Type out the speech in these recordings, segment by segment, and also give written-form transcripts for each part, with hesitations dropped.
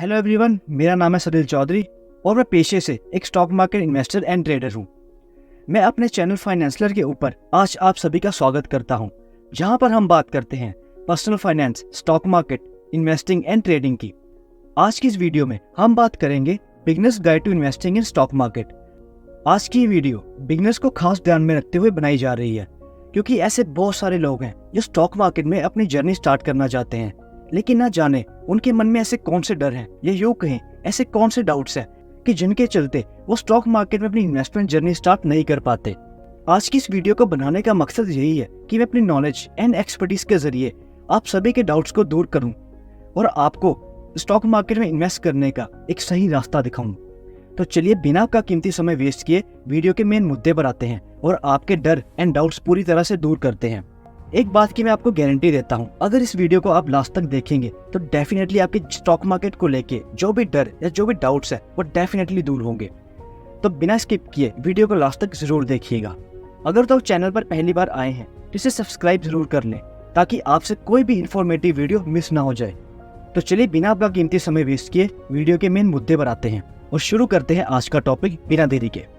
Hello everyone, मेरा नाम है सदिल चौधरी और मैं पेशे से एक stock market investor and trader हूँ। मैं अपने चैनल फाइनेंसलर के ऊपर आज आप सभी का स्वागत करता हूँ, जहाँ पर हम बात करते हैं personal finance, stock market, investing and trading की। आज की इस वीडियो में हम बात करेंगे beginners guide to investing in stock market. आज की वीडियो बिगनर्स को खास ध्यान में रखते हुए बनाई जा रही है, क्योंकि ऐसे बहुत सारे लोग हैं जो स्टॉक मार्केट में अपनी जर्नी स्टार्ट करना चाहते हैं, लेकिन ना जाने उनके मन में ऐसे कौन से डर हैं या यूं कहें ऐसे कौन से डाउट्स हैं कि जिनके चलते वो स्टॉक मार्केट में अपनी इन्वेस्टमेंट जर्नी स्टार्ट नहीं कर पाते। आज की इस वीडियो को बनाने का मकसद यही है कि मैं अपनी नॉलेज एंड एक्सपर्टीज के जरिए आप सभी के डाउट्स को दूर करूं और आपको स्टॉक मार्केट में इन्वेस्ट करने का एक सही रास्ता दिखाऊं। तो चलिए बिना आपका कीमती समय वेस्ट किए वीडियो के मेन मुद्दे पर आते हैं और आपके डर एंड डाउट्स पूरी तरह से दूर करते हैं। एक बात की मैं आपको गारंटी देता हूं, अगर इस वीडियो को आप लास्ट तक देखेंगे तो डेफिनेटली आपके स्टॉक मार्केट को लेके जो भी डर या जो भी डाउट्स है वो डेफिनेटली दूर होंगे। तो बिना स्किप किए वीडियो को लास्ट तक जरूर देखिएगा। अगर तो चैनल पर पहली बार आए हैं तो इसे सब्सक्राइब जरूर कर लें, ताकि आपसे कोई भी इंफॉर्मेटिव वीडियो मिस ना हो जाए। तो चलिए बिना आपका कीमती समय वेस्ट किए वीडियो के मेन मुद्दे पर आते हैं और शुरू करते हैं आज का टॉपिक बिना देरी के।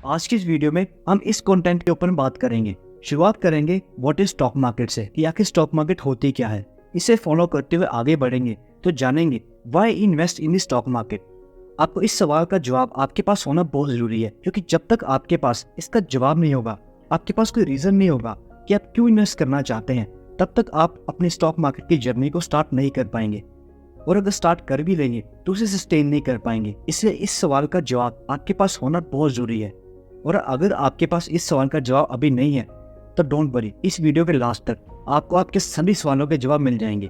आज की इस वीडियो में हम इस कंटेंट के ऊपर बात करेंगे। शुरुआत करेंगे व्हाट इज स्टॉक मार्केट से, कि आखिर स्टॉक मार्केट होती क्या है। इसे फॉलो करते हुए आगे बढ़ेंगे तो जानेंगे why invest in the stock market. आपको इस सवाल का जवाब आपके पास होना बहुत जरूरी है, क्योंकि जब तक आपके पास इसका जवाब नहीं होगा, आपके पास कोई रीजन नहीं होगा कि आप क्यों इन्वेस्ट करना चाहते हैं, तब तक आप अपनी स्टॉक मार्केट की जर्नी को स्टार्ट नहीं कर पाएंगे। और अगर स्टार्ट कर भी लेंगे तो उसे सस्टेन नहीं कर पाएंगे। इसलिए इस सवाल का जवाब आपके पास होना बहुत जरूरी है। और अगर आपके पास इस सवाल का जवाब अभी नहीं है तो डोंट वरी, इस वीडियो के लास्ट तक आपको आपके सभी सवालों के जवाब मिल जाएंगे।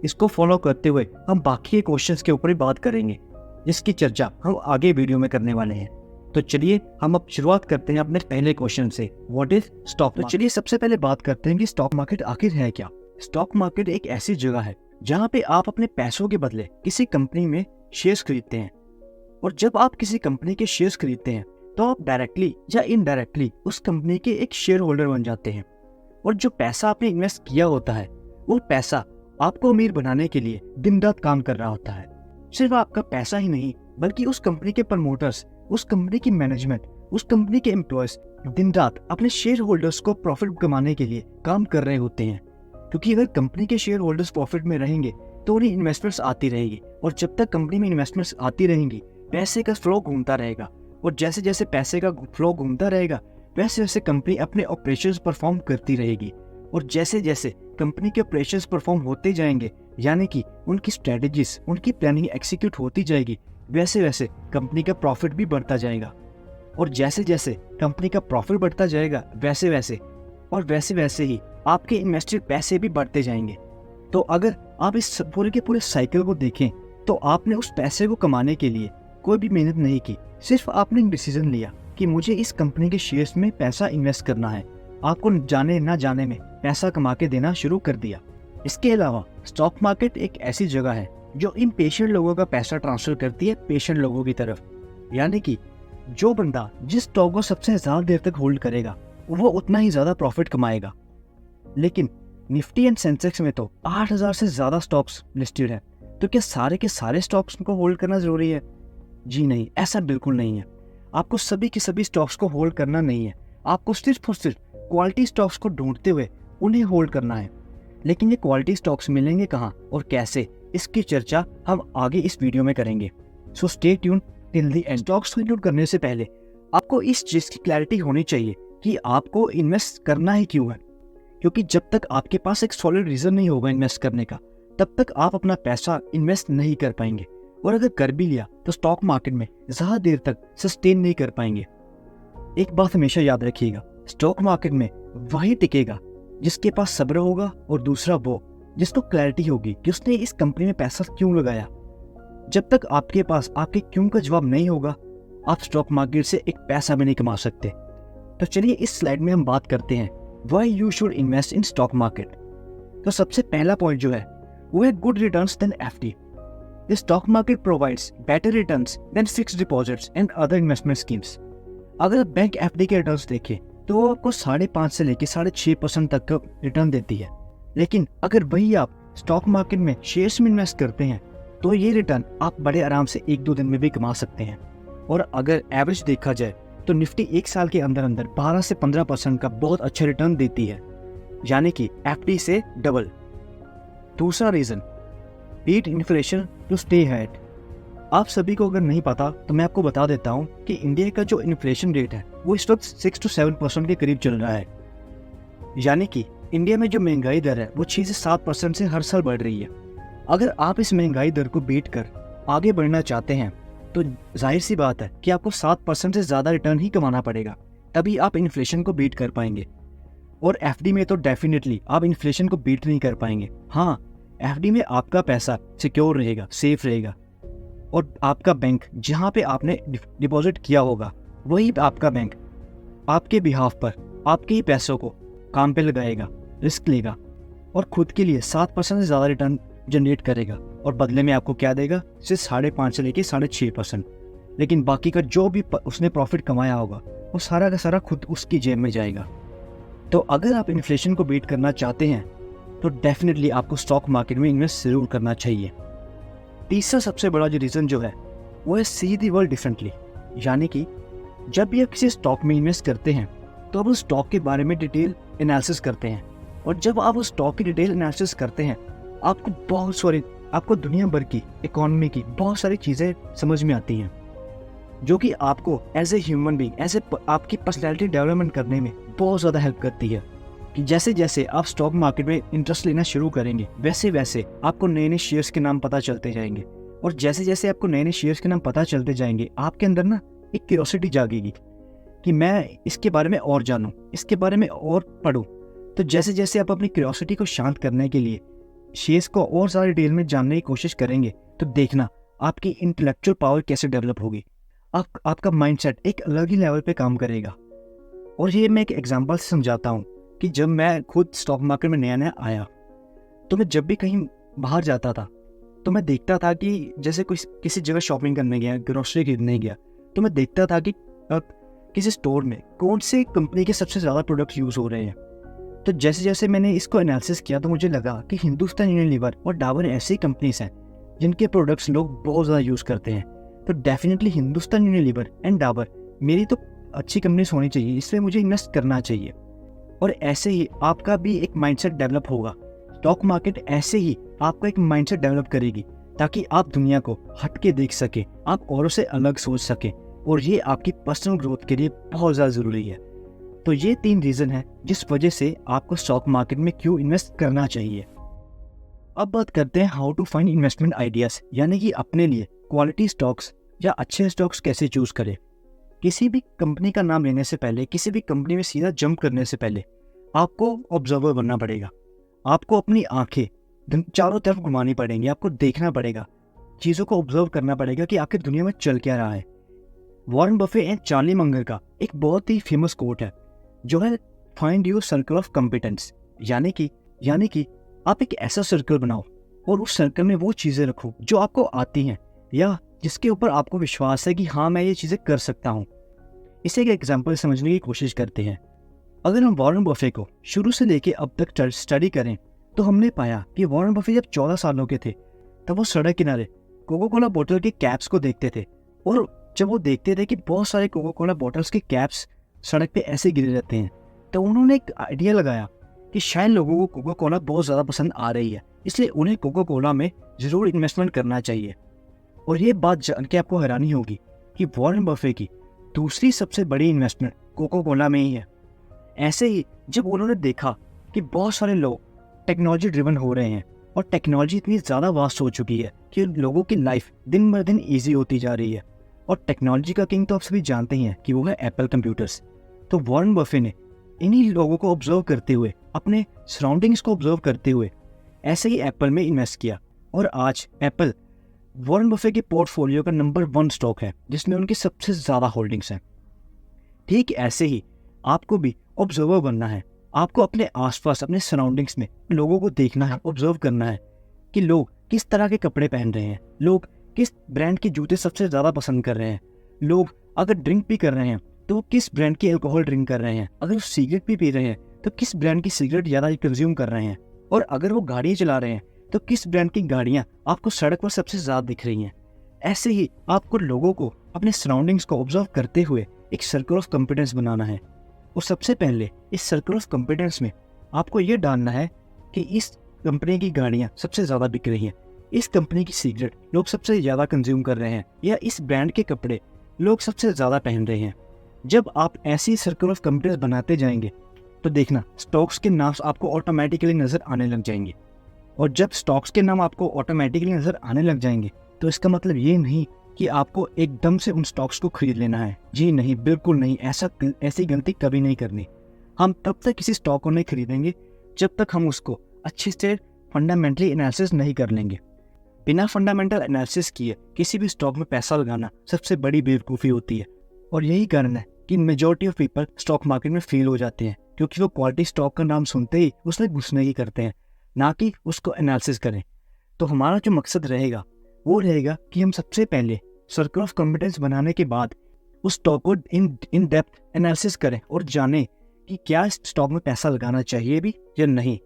इसको फॉलो करते हुए हम बाकी के क्वेश्चंस के ऊपर भी बात करेंगे, जिसकी चर्चा हम आगे वीडियो में करने वाले हैं। तो चलिए हम अब शुरुआत करते हैं अपने पहले क्वेश्चन से, व्हाट इज स्टॉक। तो चलिए सबसे पहले बात करते हैं कि स्टॉक मार्केट आखिर है क्या। स्टॉक मार्केट एक ऐसी जगह है जहाँ पे आप अपने पैसों के बदले किसी कंपनी में शेयर्स खरीदते हैं। और जब आप किसी कंपनी के शेयर्स खरीदते हैं तो आप डायरेक्टली या इनडायरेक्टली उस कंपनी के एक शेयर होल्डर बन जाते हैं। और जो पैसा आपने इन्वेस्ट किया होता है वो पैसा आपको अमीर बनाने के लिए दिन रात काम कर रहा होता है। सिर्फ आपका पैसा ही नहीं, बल्कि उस कंपनी के प्रमोटर्स, उस कंपनी की मैनेजमेंट, उस कंपनी के एम्प्लॉयज दिन रात अपने शेयर होल्डर्स को प्रॉफिट कमाने के लिए काम कर रहे होते हैं। क्योंकि अगर कंपनी के शेयर होल्डर्स प्रॉफिट में रहेंगे तो उन्हें इन्वेस्टमेंट्स आती रहेगी, और जब तक कंपनी में इन्वेस्टमेंट्स आती रहेंगी पैसे का फ्लो घूमता रहेगा। और जैसे जैसे पैसे का फ्लो घूमता रहेगा वैसे वैसे कंपनी अपने ऑपरेशंस परफॉर्म करती रहेगी। और जैसे जैसे कंपनी के ऑपरेशंस परफॉर्म होते जाएंगे, यानी कि उनकी स्ट्रेटजीज, उनकी प्लानिंग एग्जीक्यूट होती जाएगी, वैसे वैसे कंपनी का प्रॉफिट भी बढ़ता जाएगा। और जैसे जैसे कंपनी का प्रॉफिट बढ़ता जाएगा वैसे वैसे ही आपके इन्वेस्टेड पैसे भी बढ़ते जाएंगे। तो अगर आप इस पूरे के पूरे साइकिल को देखें तो आपने उस पैसे को कमाने के लिए कोई भी मेहनत नहीं की, सिर्फ आपने एक डिसीजन लिया कि मुझे इस कंपनी के शेयर्स में पैसा इन्वेस्ट करना है। आपको जाने ना जाने में पैसा कमा के देना शुरू कर दिया। इसके अलावा स्टॉक मार्केट एक ऐसी जगह है जो इम्पेशेंट लोगों का पैसा ट्रांसफर करती है पेशेंट लोगों की तरफ। यानी कि जो बंदा जिस स्टॉक को सबसे ज्यादा देर तक होल्ड करेगा वो उतना ही ज्यादा प्रॉफिट कमाएगा। लेकिन निफ्टी एंड सेंसेक्स में तो 8000 से ज्यादा स्टॉक्स लिस्टेड है, तो क्या सारे के सारे स्टॉक्स को होल्ड करना जरूरी है? जी नहीं, ऐसा बिल्कुल नहीं है। आपको सभी के सभी स्टॉक्स को होल्ड करना नहीं है। आपको सिर्फ और सिर्फ क्वालिटी स्टॉक्स को ढूंढते हुए उन्हें होल्ड करना है। लेकिन ये क्वालिटी स्टॉक्स मिलेंगे कहाँ और कैसे, इसकी चर्चा हम आगे इस वीडियो में करेंगे। So stay tune till the end. Stocks को इंक्लूड करने से पहले आपको इस चीज की क्लैरिटी होनी चाहिए कि आपको इन्वेस्ट करना ही क्यों है। क्योंकि जब तक आपके पास एक सॉलिड रीजन नहीं होगा इन्वेस्ट करने का, तब तक आप अपना पैसा इन्वेस्ट नहीं कर पाएंगे। और अगर कर भी लिया तो स्टॉक मार्केट में ज्यादा देर तक सस्टेन नहीं कर पाएंगे। एक बात हमेशा याद रखिएगा, स्टॉक मार्केट में वही टिकेगा जिसके पास सब्र होगा, और दूसरा वो जिसको क्लैरिटी होगी कि उसने इस कंपनी में पैसा क्यों लगाया। जब तक आपके पास आपके क्यों का जवाब नहीं होगा, आप स्टॉक मार्केट से एक पैसा भी नहीं कमा सकते। तो चलिए इस स्लाइड में हम बात करते हैं why you should invest in stock market. तो सबसे पहला पॉइंट जो है वो है good returns than FD. The stock market provides better returns than fixed deposits and other investment schemes. अगर बैंक एफडी के रिटर्न्स देखें तो वो आपको 5.5 से लेकर 6.5% तक का रिटर्न देती है। लेकिन अगर वही आप स्टॉक मार्केट में शेयर्स में इन्वेस्ट करते हैं तो ये रिटर्न आप बड़े आराम से 1-2 दिन में भी कमा सकते हैं। और अगर एवरेज देखा जाए तो निफ्टी 1 साल के अंदर अंदर 12 से 15% का बहुत अच्छा रिटर्न देती है, यानी कि एफडी से डबल। दूसरा reason, beat inflation to stay ahead. आप सभी को अगर नहीं पता तो मैं आपको बता देता हूं कि इंडिया का जो इन्फ्लेशन रेट है वो इस वक्त 6 से 7% के करीब चल रहा है, यानी कि इंडिया में जो महंगाई दर है वो 6 से 7% से हर साल बढ़ रही है। अगर आप इस महंगाई दर को बीट कर आगे बढ़ना चाहते हैं तो जाहिर सी बात है कि आपको 7% से ज़्यादा रिटर्न ही कमाना पड़ेगा, तभी आप इन्फ्लेशन को बीट कर पाएंगे। और एफडी में तो डेफिनेटली आप इन्फ्लेशन को बीट नहीं कर पाएंगे। हाँ, एफडी में आपका पैसा सिक्योर रहेगा, सेफ रहेगा, और आपका बैंक जहाँ पे आपने डिपॉजिट किया होगा वही आपका बैंक आपके बिहाफ पर आपके ही पैसों को काम पे लगाएगा, रिस्क लेगा और खुद के लिए 7% से ज़्यादा रिटर्न जनरेट करेगा, और बदले में आपको क्या देगा, सिर्फ 5.5 से लेके 6.5%। लेकिन बाकी का जो भी उसने प्रॉफिट कमाया होगा वो सारा का सारा खुद उसकी जेब में जाएगा। तो अगर आप इन्फ्लेशन को बीट करना चाहते हैं तो डेफिनेटली आपको स्टॉक मार्केट में इन्वेस्ट जरूर करना चाहिए। तीसरा सबसे बड़ा जो रीज़न जो है वो है सी द वर्ल्ड डिफरेंटली, यानी कि जब भी आप किसी स्टॉक में इन्वेस्ट करते हैं तो आप उस स्टॉक के बारे में डिटेल एनालिसिस करते हैं, और जब आप उस स्टॉक की डिटेल एनालिसिस करते हैं आपको दुनिया भर की इकोनॉमी की बहुत सारी चीज़ें समझ में आती हैं, जो कि आपको एज ए ह्यूमन बीइंग, आपकी पर्सनैलिटी डेवलपमेंट करने में बहुत ज़्यादा हेल्प करती है। कि जैसे जैसे आप स्टॉक मार्केट में इंटरेस्ट लेना शुरू करेंगे वैसे वैसे आपको नए नए शेयर्स के नाम पता चलते जाएंगे, और जैसे जैसे आपको नए नए शेयर्स के नाम पता चलते जाएंगे आपके अंदर ना एक क्यूरियोसिटी जागेगी कि मैं इसके बारे में और जानूं, इसके बारे में और पढूं। तो जैसे जैसे आप अपनी क्यूरियोसिटी को शांत करने के लिए शेयर्स को और ज़्यादा डिटेल में जानने की कोशिश करेंगे तो देखना आपकी इंटेलेक्चुअल पावर कैसे डेवलप होगी। आपका माइंडसेट एक अलग ही लेवल पे काम करेगा। और ये मैं एक एग्जांपल से समझाता हूँ कि जब मैं खुद स्टॉक मार्केट में नया नया आया तो मैं जब भी कहीं बाहर जाता था तो मैं देखता था कि जैसे किसी जगह शॉपिंग करने गया, ग्रोसरी खरीदने गया, तो मैं देखता था कि किसी स्टोर में कौन से कंपनी के सबसे ज़्यादा प्रोडक्ट यूज़ हो रहे हैं। तो जैसे जैसे मैंने इसको एनालिसिस किया तो मुझे लगा कि हिंदुस्तान यूनिलीवर और डाबर ऐसी कंपनीज हैं जिनके प्रोडक्ट्स लोग बहुत ज़्यादा यूज़ करते हैं। तो definitely Hindustan Unilever and Dabur मेरी तो अच्छी कंपनीज होनी चाहिए, इसलिए मुझे इन्वेस्ट करना चाहिए। और ऐसे ही आपका भी एक माइंडसेट डेवलप होगा। स्टॉक मार्केट ऐसे ही आपका एक माइंडसेट डेवलप करेगी ताकि आप दुनिया को हट के देख सकें, आप औरों से अलग सोच सकें, और ये आपकी पर्सनल ग्रोथ के लिए बहुत ज़्यादा ज़रूरी है। तो ये 3 रीज़न है जिस वजह से आपको स्टॉक मार्केट में क्यों इन्वेस्ट करना चाहिए। अब बात करते हैं how to find investment ideas, यानी कि अपने लिए क्वालिटी स्टॉक्स या अच्छे स्टॉक्स कैसे चूज़ करें। किसी भी कंपनी का नाम लेने से पहले, किसी भी कंपनी में सीधा जंप करने से पहले आपको ऑब्जर्वर बनना पड़ेगा। आपको अपनी आंखें चारों तरफ घुमानी पड़ेंगी, आपको देखना पड़ेगा, चीज़ों को ऑब्जर्व करना पड़ेगा कि आखिर दुनिया में चल क्या रहा है। Warren Buffett and Charlie Munger का एक बहुत ही फेमस कोट है जो है find your circle of competence, यानी कि आप एक ऐसा सर्कल बनाओ और उस सर्कल में वो चीज़ें रखो जो आपको आती हैं या जिसके ऊपर आपको विश्वास है कि हाँ मैं ये चीज़ें कर सकता हूँ। इसे एक एग्जाम्पल समझने की कोशिश करते हैं। अगर हम वॉरेन बफे को शुरू से लेके अब तक स्टडी करें तो हमने पाया कि वॉरेन बफे जब 14 सालों के थे तब वो सड़क किनारे कोका कोला बोतल के कैप्स को देखते थे, और जब वो देखते थे कि बहुत सारे कोका कोला बोतल्स के कैप्स सड़क पे ऐसे गिरे रहते हैं तो उन्होंने एक आइडिया लगाया कि शायद लोगों को कोका कोला बहुत ज़्यादा पसंद आ रही है, इसलिए उन्हें कोका कोला में ज़रूर इन्वेस्टमेंट करना चाहिए। और ये बात जान के आपको हैरानी होगी कि वॉरेन बफे की दूसरी सबसे बड़ी इन्वेस्टमेंट कोका कोला में ही है। ऐसे ही जब उन्होंने देखा कि बहुत सारे लोग टेक्नोलॉजी ड्रिवन हो रहे हैं और टेक्नोलॉजी इतनी ज़्यादा वास्ट हो चुकी है कि लोगों की लाइफ दिन ब दिन ईजी होती जा रही है, और टेक्नोलॉजी का किंग तो आप सभी जानते ही हैं कि वो है एप्पल कंप्यूटर्स। तो वॉरेन बफे ने इन्हीं लोगों को ऑब्जर्व करते हुए, अपने सराउंडिंग्स को ऑब्जर्व करते हुए ऐसे ही एप्पल में इन्वेस्ट किया, और आज एप्पल वॉरेन बफे के पोर्टफोलियो का नंबर 1 स्टॉक है जिसमें उनकी सबसे ज़्यादा होल्डिंग्स हैं। ठीक ऐसे ही आपको भी ऑब्जर्वर बनना है। आपको अपने आसपास, अपने सराउंडिंग्स में लोगों को देखना है, ऑब्जर्व करना है कि लोग किस तरह के कपड़े पहन रहे हैं, लोग किस ब्रांड के जूते सबसे ज़्यादा पसंद कर रहे हैं, लोग अगर ड्रिंक भी कर रहे हैं तो वो किस ब्रांड की अल्कोहल ड्रिंक कर रहे हैं। अगर वो सिगरेट भी पी रहे हैं तो किस ब्रांड की सिगरेट ज़्यादा कंज्यूम कर रहे हैं। और अगर वो गाड़ी चला रहे हैं तो किस ब्रांड की गाड़ियाँ आपको सड़क पर सबसे ज़्यादा दिख रही हैं। ऐसे ही आपको लोगों को अपने सराउंडिंग्स को ऑब्जर्व करते हुए एक सर्कल ऑफ कॉम्पिटेंस बनाना है। और सबसे पहले इस सर्कल ऑफ कॉम्पिटेंस में आपको ये डालना है कि इस कंपनी की गाड़ियाँ सबसे ज़्यादा बिक रही हैं, इस कंपनी की सिगरेट लोग सबसे ज़्यादा कंज्यूम कर रहे हैं, या इस ब्रांड के कपड़े लोग सबसे ज़्यादा पहन रहे हैं। जब आप ऐसी सर्कल ऑफ कॉम्पिटेंस बनाते जाएंगे तो देखना स्टॉक्स के नाम आपको ऑटोमेटिकली नज़र आने लग जाएंगे। और जब स्टॉक्स के नाम आपको ऑटोमेटिकली नज़र आने लग जाएंगे तो इसका मतलब ये नहीं कि आपको एकदम से उन स्टॉक्स को खरीद लेना है। जी नहीं, बिल्कुल नहीं। ऐसी गलती कभी नहीं करनी। हम तब तक किसी स्टॉक को नहीं खरीदेंगे जब तक हम उसको अच्छे से फंडामेंटली एनालिसिस नहीं कर लेंगे। बिना फंडामेंटल एनालिसिस किए किसी भी स्टॉक में पैसा लगाना सबसे बड़ी बेवकूफ़ी होती है। और यही कारण है कि majority of people stock market में फेल हो जाते हैं, क्योंकि वो क्वालिटी स्टॉक का नाम सुनते ही उसमें घुसने की करते हैं, ना कि उसको एनालिसिस करें। तो हमारा जो मकसद रहेगा वो रहेगा कि हम सबसे पहले सर्कल ऑफ कॉम्पिटेंस बनाने के बाद उस स्टॉक को इन डेप्थ एनालिसिस करें और जानें कि क्या इस स्टॉक में पैसा लगाना चाहिए भी या नहीं।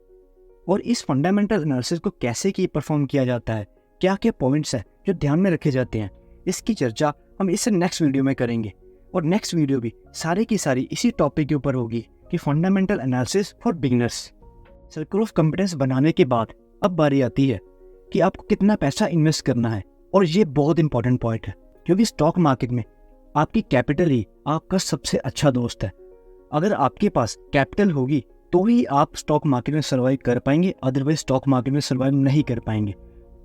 और इस फंडामेंटल एनालिसिस को कैसे परफॉर्म किया जाता है, क्या क्या पॉइंट्स हैं जो ध्यान में रखे जाते हैं, इसकी चर्चा हम इससे नेक्स्ट वीडियो में करेंगे। और नेक्स्ट वीडियो भी सारी की सारी इसी टॉपिक के ऊपर होगी कि fundamental analysis for beginners. Circle of competence बनाने के बाद अब बारी आती है कि आपको कितना पैसा इन्वेस्ट करना है। और ये बहुत इंपॉर्टेंट पॉइंट है, क्योंकि स्टॉक मार्केट में आपकी कैपिटल ही आपका सबसे अच्छा दोस्त है। अगर आपके पास कैपिटल होगी तो ही आप स्टॉक मार्केट में सर्वाइव कर पाएंगे, अदरवाइज स्टॉक मार्केट में सर्वाइव नहीं कर पाएंगे।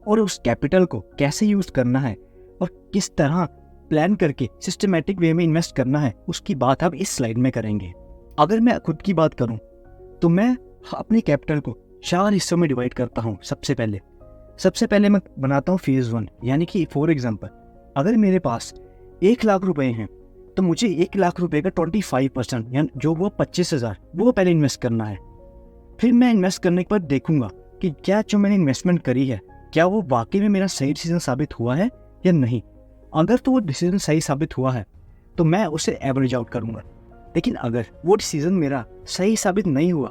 और उस कैपिटल को कैसे यूज करना है और किस तरह प्लान करके सिस्टमेटिक वे में इन्वेस्ट करना है, उसकी बात अब इस स्लाइड में करेंगे। अगर मैं खुद की बात करूं तो मैं अपनी कैपिटल को 4 हिस्सों में डिवाइड करता हूं। सबसे पहले मैं बनाता हूं फेज 1, यानी कि फॉर एग्जांपल अगर मेरे पास 1 लाख रुपए हैं तो मुझे 1 लाख रुपए का 25% यानी जो वो 25,000 वो पहले इन्वेस्ट करना है। फिर मैं इन्वेस्ट करने के बाद देखूंगा कि क्या जो मैंने इन्वेस्टमेंट करी है क्या वो वाकई में मेरा सही डिसीजन साबित हुआ है या नहीं। अगर तो वो डिसीजन सही साबित हुआ है तो मैं उसे एवरेज आउट करूंगा। लेकिन अगर वो डिसीजन मेरा सही साबित नहीं हुआ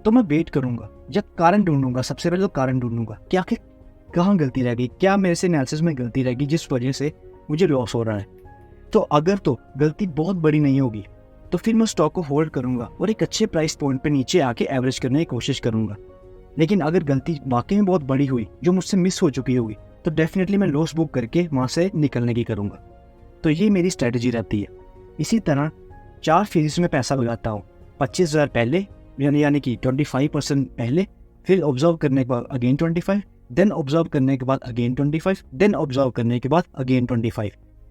तो मैं वेट करूंगा या कारण ढूंढूंगा। सबसे पहले तो कारण ढूंढूंगा कि आखिर कहाँ गलती रह गई, क्या मेरे से एनालिसिस में गलती रह गई जिस वजह से मुझे लॉस हो रहा है। तो अगर तो गलती बहुत बड़ी नहीं होगी तो फिर मैं स्टॉक को होल्ड करूंगा और एक अच्छे प्राइस पॉइंट पे नीचे आके एवरेज करने की कोशिश करूंगा। लेकिन अगर गलती वाकई में बहुत बड़ी हुई जो मुझसे मिस हो चुकी होगी तो डेफिनेटली मैं लॉस बुक करके वहाँ से निकलने की करूँगा। तो ये मेरी स्ट्रेटजी रहती है। इसी तरह 4 फेजेस में पैसा लगाता हूँ। 25,000 पहले यानी कि 25% पहले, फिर ऑब्जर्व करने के बाद अगेन 25, देन ऑब्जर्व करने के बाद अगेन 25, देन ऑब्जर्व करने के बाद अगेन 25।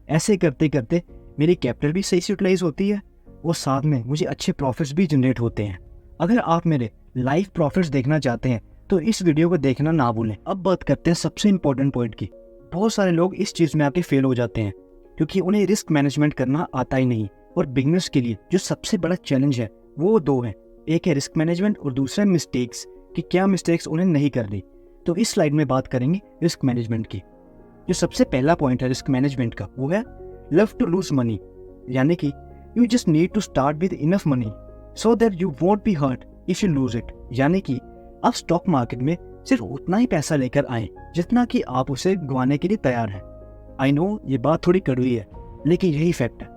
ऐसे करते करते मेरी कैपिटल भी सही से यूटिलाइज होती है और साथ में मुझे अच्छे प्रॉफिट्स भी जनरेट होते हैं। अगर आप मेरे लाइव प्रॉफिट्स देखना चाहते हैं तो इस वीडियो को देखना ना भूलें। अब बात करते हैं सबसे इंपॉर्टेंट पॉइंट की। बहुत सारे लोग इस चीज़ में आके फेल हो जाते हैं क्योंकि उन्हें रिस्क मैनेजमेंट करना आता ही नहीं। और बिगनर्स के लिए जो सबसे बड़ा चैलेंज है वो 2 है, एक है रिस्क मैनेजमेंट और दूसरा मिस्टेक्स, कि क्या मिस्टेक्स उन्हें नहीं करनी। तो इस स्लाइड में बात करेंगे रिस्क मैनेजमेंट की। जो सबसे पहला पॉइंट है रिस्क मैनेजमेंट का वो है लव टू लूज मनी, यानी कि you just need to start with enough money so that you won't be hurt if you lose it. यानी कि आप स्टॉक मार्केट में सिर्फ उतना ही पैसा लेकर आए जितना कि आप उसे गंवाने के लिए तैयार हैं। आई नो ये बात थोड़ी कड़वी है लेकिन यही फैक्ट है।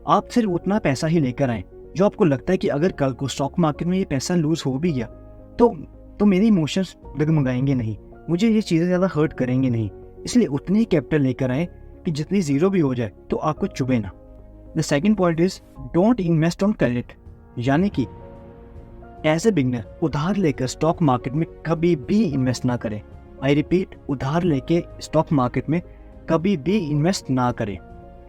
आप सिर्फ उतना पैसा ही लेकर आए जो आपको लगता है कि अगर कल को स्टॉक मार्केट में ये पैसा लूज हो भी गया तो मेरे इमोशंस डगमगाएंगे नहीं, मुझे ये चीज़ें ज़्यादा हर्ट करेंगे नहीं। इसलिए उतनी ही कैपिटल लेकर आए कि जितनी जीरो भी हो जाए तो आपको चुभे ना। The second point is don't invest on credit, यानी कि एज ए बिगनर उधार लेकर स्टॉक मार्केट में कभी भी इन्वेस्ट ना करें। आई रिपीट, उधार लेके स्टॉक मार्केट में कभी भी इन्वेस्ट ना करें।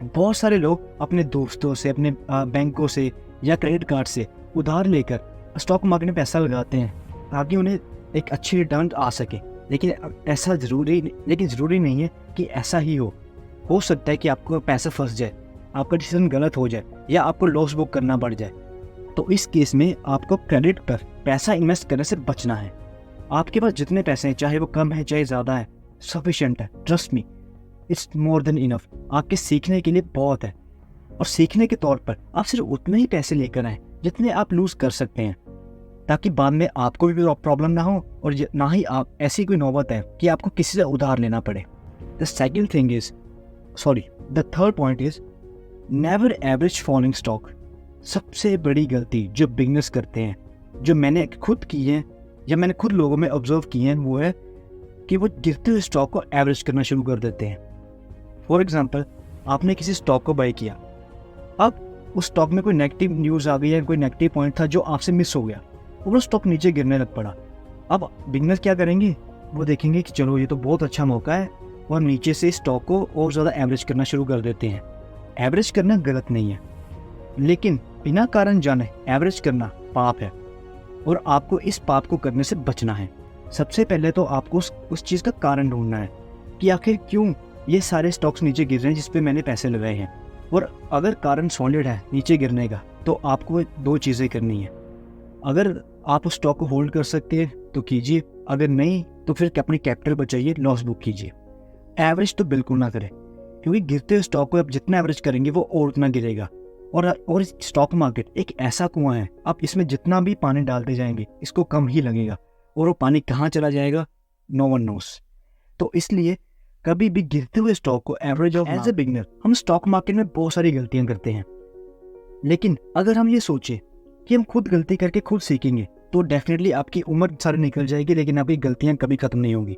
बहुत सारे लोग अपने दोस्तों से, अपने बैंकों से या क्रेडिट कार्ड से उधार लेकर स्टॉक मार्केट में पैसा लगाते हैं ताकि उन्हें एक अच्छी रिटर्न आ सके। लेकिन ज़रूरी नहीं है कि ऐसा ही हो सकता है कि आपको पैसा फंस जाए, आपका डिसीजन गलत हो जाए या आपको लॉस बुक करना पड़ जाए। तो इस केस में आपको क्रेडिट पर पैसा इन्वेस्ट करने से बचना है। आपके पास जितने पैसे हैं, चाहे वो कम है चाहे ज़्यादा है, सफिशिएंट है। Trust me, it's more than enough. आपके सीखने के लिए बहुत है। और सीखने के तौर पर आप सिर्फ उतने ही पैसे लेकर आए जितने आप लूज कर सकते हैं, ताकि बाद में आपको भी प्रॉब्लम ना हो और ना ही आप ऐसी कोई नौबत है कि आपको किसी से उधार लेना पड़े। The third point is never average falling stock. सबसे बड़ी गलती जो बिगनर्स करते हैं, जो मैंने खुद की है या मैंने खुद लोगों में ऑब्जर्व की है, वो है कि वो गिरते हुए स्टॉक को एवरेज करना शुरू कर देते हैं। फॉर एग्जाम्पल, आपने किसी स्टॉक को बाई किया, अब उस स्टॉक में कोई नेगेटिव न्यूज़ आ गई है, कोई नेगेटिव पॉइंट था जो आपसे मिस हो गया, वो स्टॉक नीचे गिरने लग पड़ा। अब बिगनर क्या करेंगे, वो देखेंगे कि चलो ये तो बहुत अच्छा मौका है, और नीचे से स्टॉक को और ज़्यादा एवरेज करना शुरू कर देते हैं। एवरेज करना गलत नहीं है, लेकिन बिना कारण जाने एवरेज करना पाप है, और आपको इस पाप को करने से बचना है। सबसे पहले तो आपको उस चीज़ का कारण ढूंढना है कि आखिर क्यों ये सारे स्टॉक्स नीचे गिर रहे हैं जिस पे मैंने पैसे लगाए हैं। और अगर कारण सॉलिड है नीचे गिरने का, तो आपको दो चीज़ें करनी है। अगर आप उस स्टॉक को होल्ड कर सकते हैं तो कीजिए, अगर नहीं तो फिर अपनी कैपिटल बचाइए, लॉस बुक कीजिए। एवरेज तो बिल्कुल ना करें, क्योंकि गिरते हुए स्टॉक को आप जितना एवरेज करेंगे वो और उतना गिरेगा। और स्टॉक मार्केट एक ऐसा कुआं है, आप इसमें जितना भी पानी डालते जाएंगे इसको कम ही लगेगा, और वो पानी कहाँ चला जाएगा, नो वन नोस। तो इसलिए कभी भी गिरते हुए स्टॉक को average of as a beginner, हम स्टॉक मार्केट में बहुत सारी गलतियां करते हैं, लेकिन अगर हम ये सोचें कि हम खुद गलती करके खुद सीखेंगे, तो डेफिनेटली आपकी उम्र सारी निकल जाएगी, लेकिन आपकी गलतियां कभी खत्म नहीं होंगी।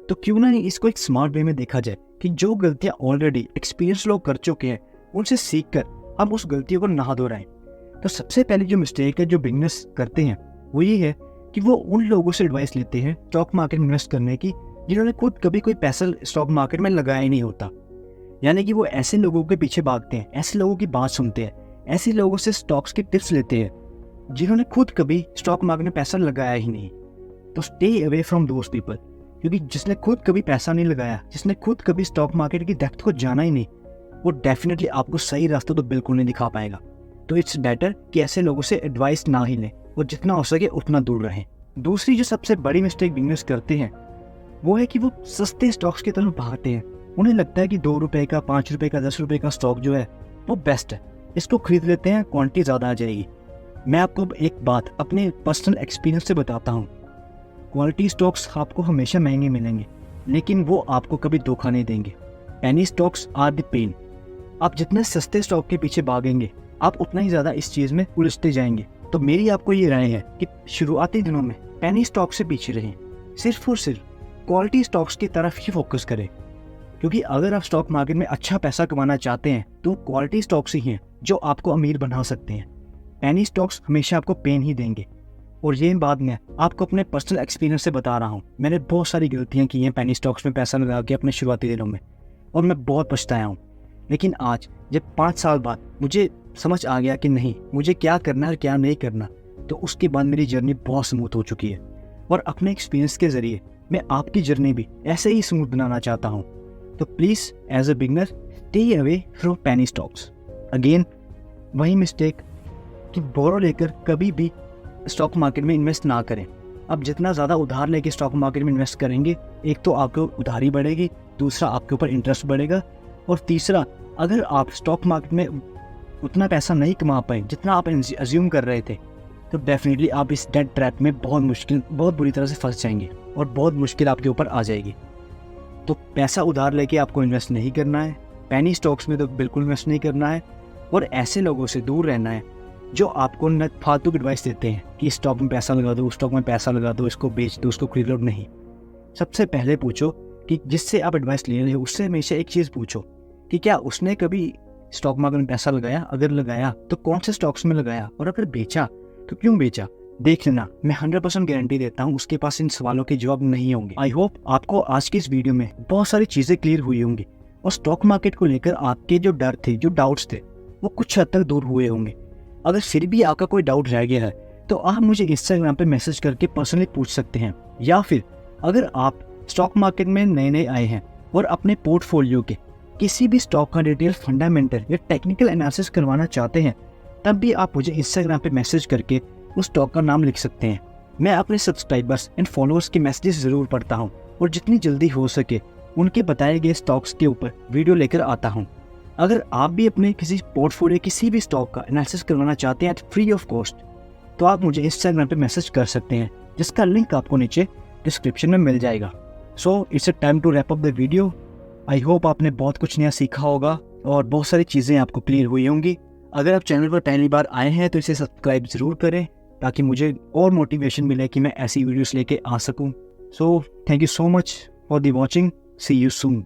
तो क्यों ना इसको एक स्मार्ट वे में देखा जाए कि जो गलतियां ऑलरेडी एक्सपीरियंस लोग कर चुके हैं, उनसे सीखकर हम उस गलतियों को ना दोहराएं। तो सबसे पहले जो मिस्टेक है जो बिगनर्स करते हैं, वो ये है कि वो उन लोगों से एडवाइस लेते हैं स्टॉक मार्केट में इन्वेस्ट करने की जिन्होंने खुद कभी कोई पैसा स्टॉक मार्केट में लगाया ही नहीं होता। यानी कि वो ऐसे लोगों के पीछे भागते हैं, ऐसे लोगों की बात सुनते हैं, ऐसे लोगों से स्टॉक्स के टिप्स लेते हैं जिन्होंने खुद कभी स्टॉक मार्केट में पैसा लगाया ही नहीं। तो stay away from those people, क्योंकि जिसने खुद कभी पैसा नहीं लगाया, जिसने खुद कभी स्टॉक मार्केट की डेप्थ को जाना ही नहीं, वो डेफिनेटली आपको सही रास्ता तो बिल्कुल नहीं दिखा पाएगा। तो इट्स बेटर कि ऐसे लोगों से एडवाइस ना ही लें और जितना हो सके उतना दूर रहें। दूसरी जो सबसे बड़ी मिस्टेक बिगनर्स करते हैं, वो है कि वो सस्ते स्टॉक्स की तरफ भागते हैं। उन्हें लगता है कि 2 रुपए का, 5 रुपए का, 10 रुपए का स्टॉक जो है वो बेस्ट है, इसको खरीद लेते हैं, क्वांटिटी ज़्यादा आ जाएगी। मैं आपको एक बात अपने पर्सनल एक्सपीरियंस से बताता हूँ, क्वालिटी स्टॉक्स आपको हमेशा महंगे मिलेंगे, लेकिन वो आपको कभी धोखा नहीं देंगे। Penny stocks are the pain. आप जितने सस्ते स्टॉक के पीछे भागेंगे, आप उतना ही ज़्यादा इस चीज़ में उलझते जाएंगे। तो मेरी आपको ये राय है कि शुरुआती दिनों में पेनी स्टॉक से पीछे रहें, सिर्फ और सिर्फ क्वालिटी स्टॉक्स की तरफ ही फोकस करें, क्योंकि अगर आप स्टॉक मार्केट में अच्छा पैसा कमाना चाहते हैं तो क्वालिटी स्टॉक्स ही हैं जो आपको अमीर बना सकते हैं। पेनी स्टॉक्स हमेशा आपको पेन ही देंगे, और ये बात मैं आपको अपने पर्सनल एक्सपीरियंस से बता रहा हूँ। मैंने बहुत सारी गलतियाँ की हैं पेनी स्टॉक्स में पैसा लगा के अपने शुरुआती दिनों में, और मैं बहुत पछताया हूँ। लेकिन आज जब 5 साल बाद मुझे समझ आ गया कि नहीं, मुझे क्या करना है और क्या नहीं करना, तो उसके बाद मेरी जर्नी बहुत स्मूथ हो चुकी है। और अपने एक्सपीरियंस के ज़रिए मैं आपकी जर्नी भी ऐसे ही स्मूथ बनाना चाहता हूँ। तो please as a beginner stay away from penny stocks. Again वही मिस्टेक कि बोरो लेकर कभी भी स्टॉक मार्केट में इन्वेस्ट ना करें। अब जितना ज़्यादा उधार लेके स्टॉक मार्केट में इन्वेस्ट करेंगे, एक तो आपको उधारी बढ़ेगी, दूसरा आपके ऊपर इंटरेस्ट बढ़ेगा, और तीसरा अगर आप स्टॉक मार्केट में उतना पैसा नहीं कमा पाए जितना आप अज्यूम कर रहे थे, तो डेफिनेटली आप इस डेट ट्रैप में बहुत बुरी तरह से फंस जाएंगे और बहुत मुश्किल आपके ऊपर आ जाएगी। तो पैसा उधार लेके आपको इन्वेस्ट नहीं करना है, पेनी स्टॉक्स में तो बिल्कुल इन्वेस्ट नहीं करना है, और ऐसे लोगों से दूर रहना है जो आपको न फालतू की एडवाइस देते हैं कि स्टॉक में पैसा लगा दो, उस स्टॉक में पैसा लगा दो, इसको बेच दो, उसको खरीद लो। नहीं, सबसे पहले पूछो कि जिससे आप एडवाइस ले रहे हो उससे हमेशा एक चीज़ पूछो कि क्या उसने कभी स्टॉक मार्केट में पैसा लगाया, अगर लगाया तो कौन से स्टॉक्स में लगाया, और अगर बेचा तो क्यों बेचा। देख लेना, मैं 100% गारंटी देता हूँ उसके पास इन सवालों के जवाब नहीं होंगे। आई होप आपको आज की इस वीडियो में बहुत सारी चीज़ें क्लियर हुई होंगी, और स्टॉक मार्केट को लेकर आपके जो डर थे, जो डाउट्स थे, वो कुछ हद तक दूर हुए होंगे। अगर फिर भी आपका कोई डाउट रह गया है तो आप मुझे इंस्टाग्राम पे मैसेज करके पर्सनली पूछ सकते हैं, या फिर अगर आप स्टॉक मार्केट में नए आए हैं और अपने पोर्टफोलियो के किसी भी स्टॉक का डिटेल, फंडामेंटल या टेक्निकल एनालिसिस करवाना चाहते हैं, तब भी आप मुझे इंस्टाग्राम पे मैसेज करके उस स्टॉक का नाम लिख सकते हैं। मैं अपने सब्सक्राइबर्स एंड फॉलोअर्स के मैसेजेस ज़रूर पढ़ता हूँ, और जितनी जल्दी हो सके उनके बताए गए स्टॉक्स के ऊपर वीडियो लेकर आता हूँ। अगर आप भी अपने किसी पोर्टफोलियो किसी भी स्टॉक का एनालिसिस करवाना चाहते हैं एट फ्री ऑफ कॉस्ट, तो आप मुझे इंस्टाग्राम पे मैसेज कर सकते हैं, जिसका लिंक आपको नीचे डिस्क्रिप्शन में मिल जाएगा। So it's a time to wrap up the video. I hope आपने बहुत कुछ नया सीखा होगा और बहुत सारी चीज़ें आपको क्लियर हुई होंगी। अगर आप चैनल पर पहली बार आए हैं तो इसे सब्सक्राइब ज़रूर करें, ताकि मुझे और मोटिवेशन मिले कि मैं ऐसी वीडियोस लेके आ सकूं। So thank you so much for the watching. See you soon.